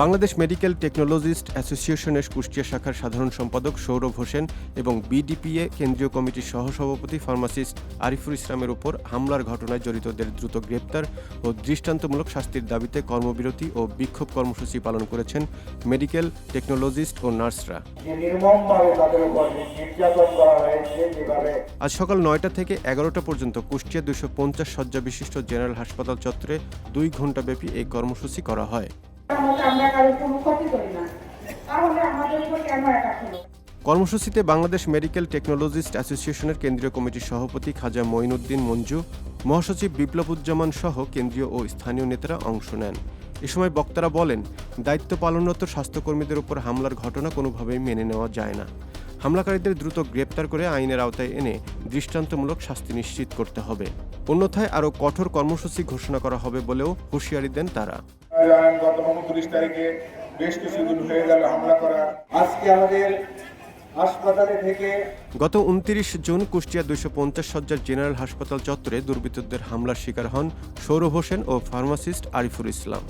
Bangladesh medical technologist অ্যাসোসিয়েশনের কুষ্টিয়া শাখার সাধারণ সম্পাদক সৌরভ হোসেন এবং বিডিপিএ কেন্দ্রীয় কমিটির সহসভাপতি ফার্মাসিস্ট আরিফুল ইসলামের উপর হামলার ঘটনায় জড়িতদের দ্রুত গ্রেপ্তার ও দৃষ্টান্তমূলক শাস্তির দাবিতে কর্মবিরতি ও বিক্ষোভ কর্মসূচি পালন করেছেন মেডিকেল টেকনোলজিস্ট ও নার্সরা। আজ সকাল ৯টা থেকে ১১টা পর্যন্ত কুষ্টিয়া ২৫০ শয্যা বিশিষ্ট জেনারেল হাসপাতাল চত্বরে ২ ঘণ্টাব্যাপী এই কর্মসূচি করা হয়। কর্মসূচিতে বাংলাদেশ মেডিকেল টেকনোলজিস্ট অ্যাসোসিয়েশনের কেন্দ্রীয় কমিটির সভাপতি খাজা মঈনুদ্দিন মঞ্জু, মহাসচিব বিপ্লবুজ্জামান সহ কেন্দ্রীয় ও স্থানীয় নেতারা অংশ নেন। এ সময় বক্তারা বলেন, দায়িত্ব পালনরত স্বাস্থ্যকর্মীদের উপর হামলার ঘটনা কোনোভাবেই মেনে নেওয়া যায় না। হামলাকারীদের দ্রুত গ্রেপ্তার করে আইনের আওতায় এনে দৃষ্টান্তমূলক শাস্তি নিশ্চিত করতে হবে। অন্যথায় আরও কঠোর কর্মসূচি ঘোষণা করা হবে বলেও হুঁশিয়ারি দেন তারা। গত 29 তারিখে বেশ কিছুদিন হয়ে গেল হামলা করা। আজকে আমাদের হাসপাতালে থেকে গত 29 জুন কুষ্টিয়া ২৫০ শয্যার জেনারেল হাসপাতাল চত্বরে দুর্বৃত্তদের হামলার শিকার হন সৌরভ হোসেন ও ফার্মাসিস্ট আরিফুল ইসলাম।